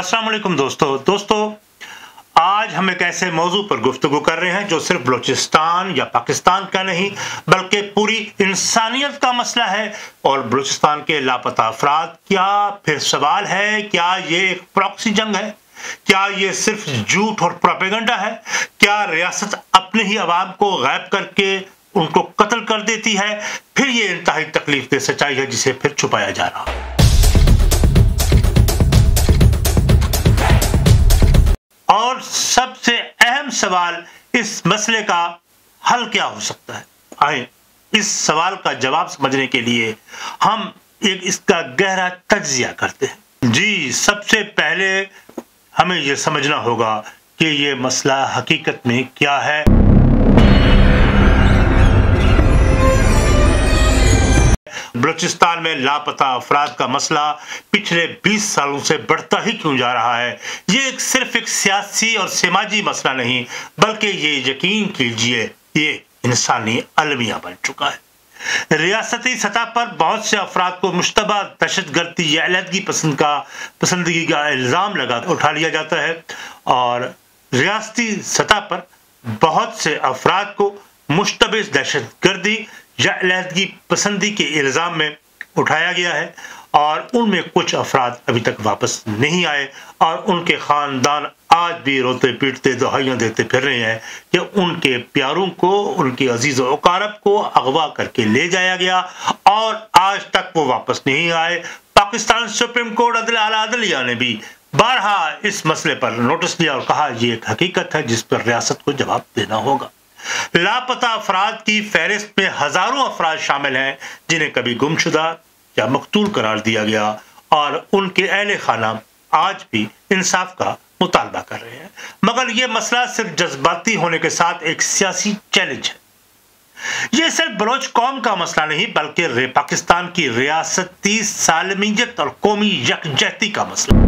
अस्सलाम वालेकुम दोस्तों आज हम एक ऐसे मौजू पर गुफ्तगू कर रहे हैं जो सिर्फ बलूचिस्तान या पाकिस्तान का नहीं बल्कि पूरी इंसानियत का मसला है। और बलूचिस्तान के लापता अफराद, क्या फिर सवाल है, क्या ये एक प्रॉक्सी जंग है? क्या ये सिर्फ झूठ और प्रोपेगेंडा है? क्या रियासत अपने ही अवाम को गायब करके उनको कत्ल कर देती है? फिर ये इंतहाई तकलीफ दे सच्चाई है जिसे फिर छुपाया जा रहा है। और सबसे अहम सवाल, इस मसले का हल क्या हो सकता है? आए इस सवाल का जवाब समझने के लिए हम इसका गहरा तज्जिया करते हैं। जी, सबसे पहले हमें यह समझना होगा कि ये मसला हकीकत में क्या है। बलूचिस्तान में लापता अफराद का मसला पिछले 20 सालों से बढ़ता ही क्यों जा रहा है? ये सिर्फ एक सियासी और समाजी मसला नहीं, बल्कि ये यकीन कीजिए ये इंसानी अलमिया बन चुका है। रियासती सतह पर बहुत से अफराद को मुश्तबा दहशतगर्दी या अलहदगी पसंदगी का इल्ज़ाम उठा लिया जाता है और रियासती सतह पर बहुत से अफराद को मुश्तबा दहशतगर्दी या अलहदगी पसंदी के इल्ज़ाम में उठाया गया है और उनमें कुछ अफराद अभी तक वापस नहीं आए और उनके ख़ानदान आज भी रोते पीटते दुहाइयाँ देते फिर रहे हैं कि उनके प्यारों को, उनके अजीज़ व अकारब को अगवा करके ले जाया गया और आज तक वो वापस नहीं आए। पाकिस्तान सुप्रीम कोर्ट आला अदलिया ने भी बारहा इस मसले पर नोटिस दिया और कहा यह एक हकीकत है जिस पर रियासत को जवाब देना होगा। लापता अफराद की फहरिस्त में हजारों अफराद शामिल हैं जिन्हें कभी गुमशुदा या मकतूल करार दिया गया और उनके अहले खाना आज भी इंसाफ का मुतालबा कर रहे हैं। मगर यह मसला सिर्फ जज्बाती होने के साथ एक सियासी चैलेंज है। यह सिर्फ बलोच कौम का मसला नहीं बल्कि पाकिस्तान की रियासती सालमियत और कौमी यकजहती का मसला।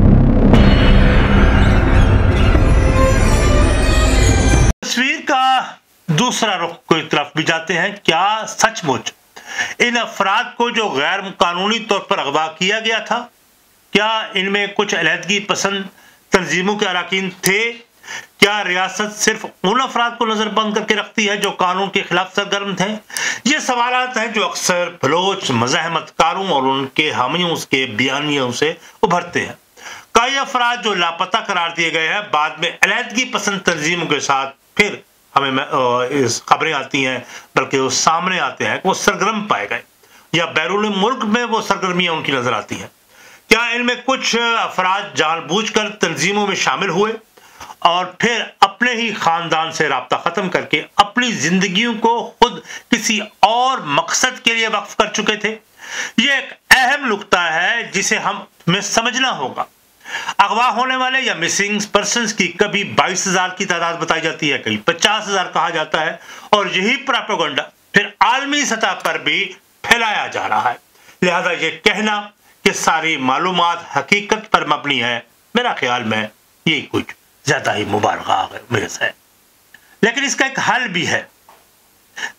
तस्वीर का दूसरा रुख की तरफ भी जाते हैं। क्या सचमुच इन अफराद को जो गैर कानूनी तौर पर अगवा किया गया था, क्या इनमें कुछ अलहदगी पसंद तंजीमों के अरकान थे? क्या रियासत सिर्फ उन अफराद को नजरबंद करके रखती है जो कानून के खिलाफ सरगर्म थे? ये सवालात हैं जो अक्सर बलोच मज़ाहमतकारों और उनके हामियों के बयानियों से उभरते हैं। कई अफराद जो लापता करार दिए गए हैं बाद में अलहदगी पसंद तंजीमों के साथ फिर हमें इस खबरें आती हैं, बल्कि वो सामने आते हैं कि वो सरगर्म पाए गए या बैरून मुल्क में वो सरगर्मियां उनकी नजर आती हैं। क्या इनमें कुछ अफराद जानबूझकर तंजीमों में शामिल हुए और फिर अपने ही खानदान से राब्ता खत्म करके अपनी जिंदगियों को खुद किसी और मकसद के लिए वक्फ कर चुके थे? ये एक अहम नुक्ता है जिसे हमें समझना होगा। अगवा होने वाले या मिसिंग पर्सन्स की कभी 22,000 की तादाद बताई जाती है, कभी 50,000 कहा जाता है और यही प्रोपेगेंडा फिर आलमी सतह पर भी फैलाया जा रहा है। लिहाजा ये कहना कि सारी मालूमात हकीकत पर मबनी है, मेरा ख्याल में ये कुछ ज्यादा ही मुबारक है। लेकिन इसका एक हल भी है।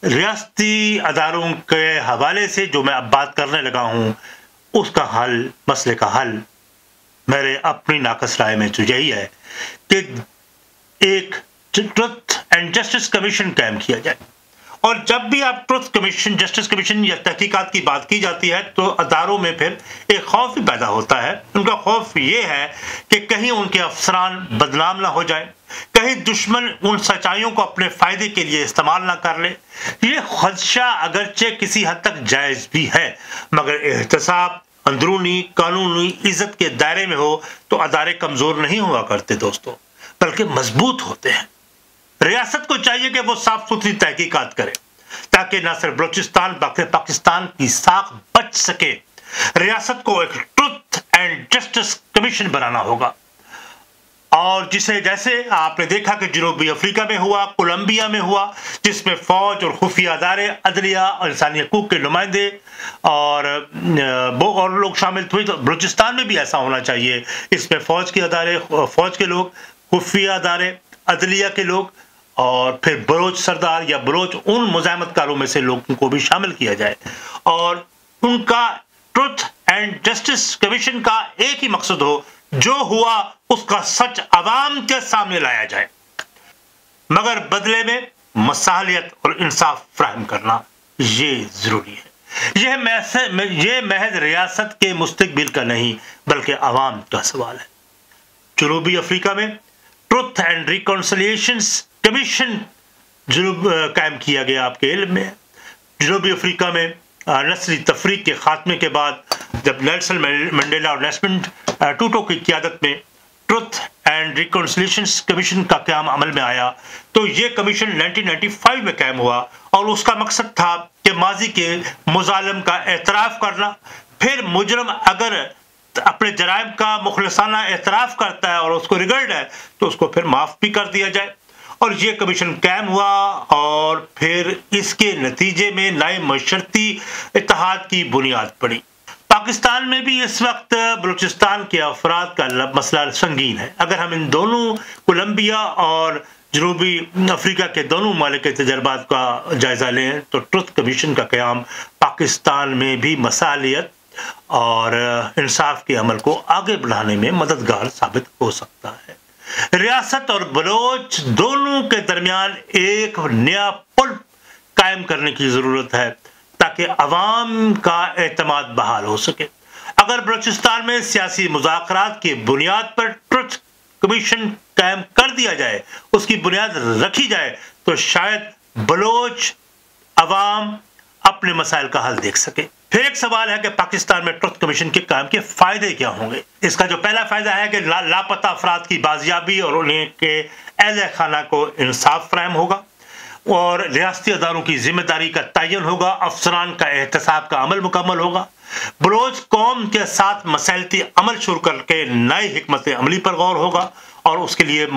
रियासती अदारों के हवाले से जो मैं अब बात करने लगा हूं उसका हल, मसले का हल मेरे अपनी नाकस राय में तो यही है कि एक ट्रुथ एंड जस्टिस कमीशन कायम किया जाए। और जब भी आप ट्रुथ कमीशन, जस्टिस कमीशन या तहकीकात की बात की जाती है तो अदारों में फिर एक खौफ भी पैदा होता है। उनका खौफ ये है कि कहीं उनके अफसरान बदनाम ना हो जाए, कहीं दुश्मन उन सच्चाइयों को अपने फायदे के लिए इस्तेमाल ना कर ले। ये खदशा अगरचे किसी हद तक जायज भी है, मगर एहतसाब अंदरूनी कानूनी इज्जत के दायरे में हो तो अदारे कमजोर नहीं हुआ करते दोस्तों, बल्कि मजबूत होते हैं। रियासत को चाहिए कि वो साफ सुथरी तहकीकात करे ताकि न सिर्फ बलूचिस्तान बल्कि पाकिस्तान की साख बच सके। रियासत को एक ट्रुथ एंड जस्टिस कमीशन बनाना होगा और जिसे, जैसे आपने देखा कि जनूबी अफ्रीका में हुआ, कोलंबिया में हुआ, जिसमें फौज और खुफिया अदारे, अदलिया और इंसानी हकूक के नुमाइंदे और लोग शामिल हुए। तो बलूचिस्तान में भी ऐसा होना चाहिए। इसमें फौज के अदारे, फौज के लोग, खुफिया अदारे, अदलिया के लोग और फिर बलोच सरदार या बलोच उन मुज़ाहमतकारों में से लोगों को भी शामिल किया जाए और उनका ट्रुथ एंड जस्टिस कमीशन का एक ही मकसद हो जो हुआ उसका सच अवाम के सामने लाया जाए, मगर बदले में मसालियत और इंसाफ फराहम करना ये जरूरी है। यह महज रियासत के मुस्तकबिल का नहीं बल्कि अवाम का सवाल है। जनूबी अफ्रीका में ट्रुथ एंड रिकॉन्सिलिएशन कमीशन कायम किया गया, आपके इल्म में। जनूबी अफ्रीका में नस्ली तफरीक के खात्मे के बाद जब नेल्सन मंडेला और डेस्मंड टूटू की क़यादत में ट्रुथ एंड रिकॉन्सिलिएशन कमीशन का क़याम अमल में आया, तो ये कमीशन 1995 में कायम हुआ और उसका मकसद था कि माजी के मुजालिम का एतराफ़ करना, फिर मुजरम अगर अपने जराइम का मुखलसाना एतराफ़ करता है और उसको रिगर्ड है तो उसको फिर माफ़ भी कर दिया जाए। और ये कमीशन कायम हुआ और फिर इसके नतीजे में नए मशरती इत्तेहाद की बुनियाद पड़ी। पाकिस्तान में भी इस वक्त बलूचिस्तान के अफराद का मसला संगीन है। अगर हम इन दोनों कोलंबिया और जनूबी अफ्रीका के दोनों ममालिक के तजर्बात का जायजा लें तो ट्रुथ कमीशन का क़याम पाकिस्तान में भी मसालियत और इंसाफ के अमल को आगे बढ़ाने में मददगार साबित हो सकता है। रियासत और बलोच दोनों के दरमियान एक नया पुल कायम करने की जरूरत है ताकि अवाम का एतमाद बहाल हो सके। अगर बलूचिस्तान में सियासी मुज़ाकरात की बुनियाद पर ट्रुथ कमीशन कायम कर दिया जाए, उसकी बुनियाद रखी जाए, तो शायद बलोच अवाम अपने मसाइल का हल देख सके। फिर एक सवाल है कि पाकिस्तान में ट्रुथ कमीशन के कायम के फायदे क्या होंगे। इसका जो पहला फायदा है कि लापता अफराद की बाजियाबी और उन्हें के अहले खाना को इंसाफ फराहम होगा और रियासती अदारों की जिम्मेदारी का तयन होगा, अफसरान का एहतसाब का अमल मुकम्मल होगा। बलोच कौम के साथ मसलती अमल शुरू करके नई हिकमत अमली पर गौर होगा और उसके लिए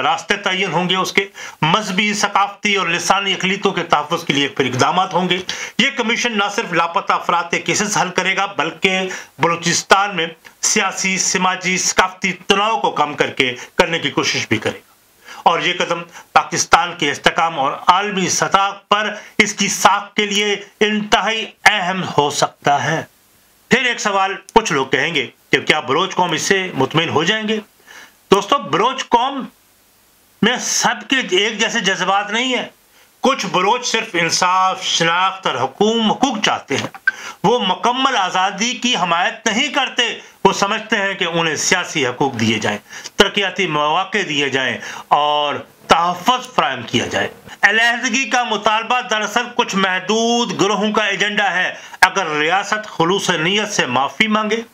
रास्ते तयन होंगे। उसके मजहबी, सकाफती और लिसानी अकलीतों के तहफ़्फ़ुज़ के लिए फिर इक़दामात होंगे। ये कमीशन न सिर्फ लापता अफराद के केसेस हल करेगा बल्कि बलूचिस्तान में सियासी, समाजी, सकाफती तनाव को कम करने की कोशिश भी करेगा और ये कदम पाकिस्तान के इस्तेहकाम और आलमी सतह पर इसकी साख के लिए इंतहाई अहम हो सकता है। फिर एक सवाल कुछ लोग कहेंगे कि क्या बलोच कौम इससे मुतमिन हो जाएंगे। दोस्तों, बलोच कौम में सबके एक जैसे जज्बात नहीं है। कुछ बलोच सिर्फ इंसाफ, शनाख्त और हुकूक चाहते हैं। वो मुकम्मल आज़ादी की हमायत नहीं करते। वो समझते हैं कि उन्हें सियासी हकूक दिए जाएं, तरक्याती मौके दिए जाएं और तहफ़्फ़ुज़ फराहम किया जाए। अलहदगी का मुतालबा दरअसल कुछ महदूद ग्रोहों का एजेंडा है। अगर रियासत खुलूस नीयत से माफ़ी मांगे,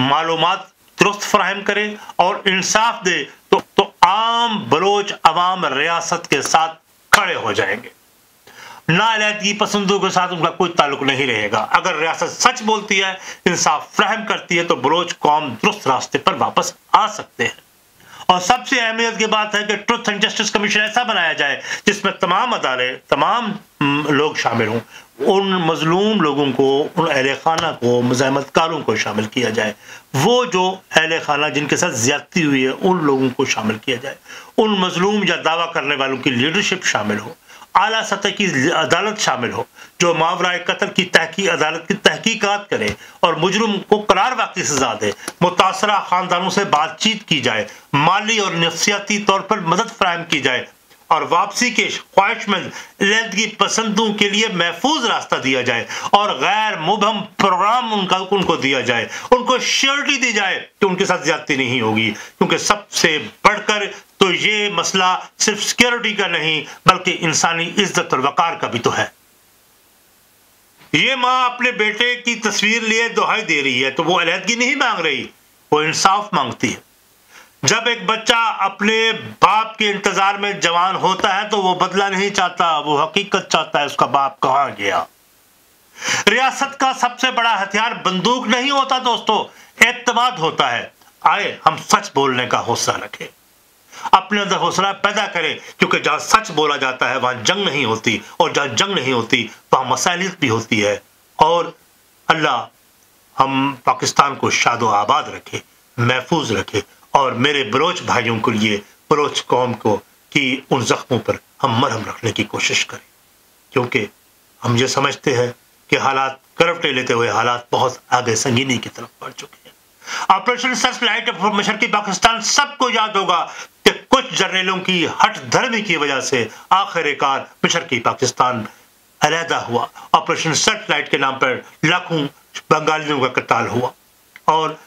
मालूमात दुरुस्त फराहम करे और इंसाफ दे तो आम बलोच अवाम रियासत के साथ खड़े हो जाएंगे। नाअहदगी पसंदों के साथ उनका कोई ताल्लुक नहीं रहेगा। अगर रियासत सच बोलती है, इंसाफ फराहम करती है तो बलोच कौम दुरुस्त रास्ते पर वापस आ सकते हैं। और सबसे अहमियत की बात है कि ट्रुथ एंड जस्टिस कमीशन ऐसा बनाया जाए जिसमें तमाम अदारे, तमाम लोग शामिल हों। उन मजलूम लोगों को, उन अहले खाना को, मज़ाहमतकारों को शामिल किया जाए। वो जो अहले खाना जिनके साथ ज्यादती हुई है उन लोगों को शामिल किया जाए। उन मजलूम या दावा करने वालों की लीडरशिप शामिल हो। आला सतह की अदालत शामिल हो जो मावराए कत्ल की अदालत की तहकीकात करे और मुजरिम को करार वाक़ई सजा दे। मुतासरा खानदानों से बातचीत की जाए, माली और नफ्सियाती तौर पर मदद फराहम की जाए और वापसी के ख्वाहिशमंद अलहदगी पसंदों के लिए महफूज रास्ता दिया जाए और गैर मुबहम प्रोग्राम उनको दिया जाए। उनको श्योरिटी दी जाए कि उनके साथ ज्यादती नहीं होगी, क्योंकि सबसे बढ़कर तो ये मसला सिर्फ सिक्योरिटी का नहीं बल्कि इंसानी इज्जत और वकार का भी तो है। ये माँ अपने बेटे की तस्वीर लिए दुहाई दे रही है तो वो अलहदगी नहीं मांग रही, वो इंसाफ मांगती है। जब एक बच्चा अपने बाप के इंतजार में जवान होता है तो वो बदला नहीं चाहता, वो हकीकत चाहता है उसका बाप कहाँ गया। रियासत का सबसे बड़ा हथियार बंदूक नहीं होता दोस्तों, एतमाद होता है। आए हम सच बोलने का हौसला रखें, अपने अंदर हौसला पैदा करें, क्योंकि जहां सच बोला जाता है वहां जंग नहीं होती और जहां जंग नहीं होती वहां मसाइलियत भी होती है। और अल्लाह हम पाकिस्तान को शादो आबाद रखे, महफूज रखे और मेरे बलोच भाइयों के लिए, बलोच कौम को कि उन जख्मों पर हम मरहम रखने की कोशिश करें, क्योंकि हम ये समझते हैं कि हालात करवटें लेते हुए हालात बहुत आगे संगीनी की तरफ बढ़ चुके हैं। ऑपरेशन सर्च लाइट मशरकी पाकिस्तान सबको याद होगा कि कुछ जर्नलों की हट धर्मी की वजह से आखिरकार मशरकी पाकिस्तान अलहदा हुआ। ऑपरेशन सर्च लाइट के नाम पर लाखों बंगालियों का कत्ल हुआ और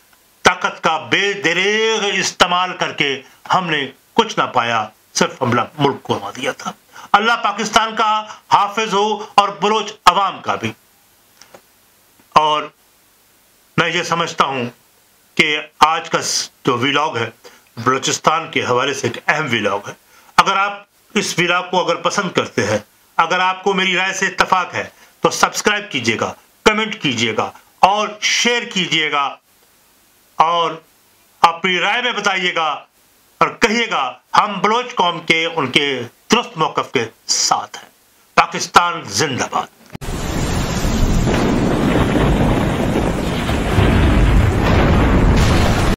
ताकत का बेदरेग इस्तेमाल करके हमने कुछ ना पाया, सिर्फ हमला मुल्क को गंवा दिया था। अल्लाह पाकिस्तान का हाफिज हो और बलोच अवाम का भी। और मैं ये समझता हूं कि आज का जो व्लॉग है बलूचिस्तान के हवाले से एक अहम व्लॉग है। अगर आप इस व्लॉग को अगर पसंद करते हैं, अगर आपको मेरी राय से इत्तेफाक है तो सब्सक्राइब कीजिएगा, कमेंट कीजिएगा और शेयर कीजिएगा और अपनी राय में बताइएगा और कहिएगा हम बलोच कौम के उनके दुरुस्त मौक़िफ़ के साथ हैं। पाकिस्तान जिंदाबाद।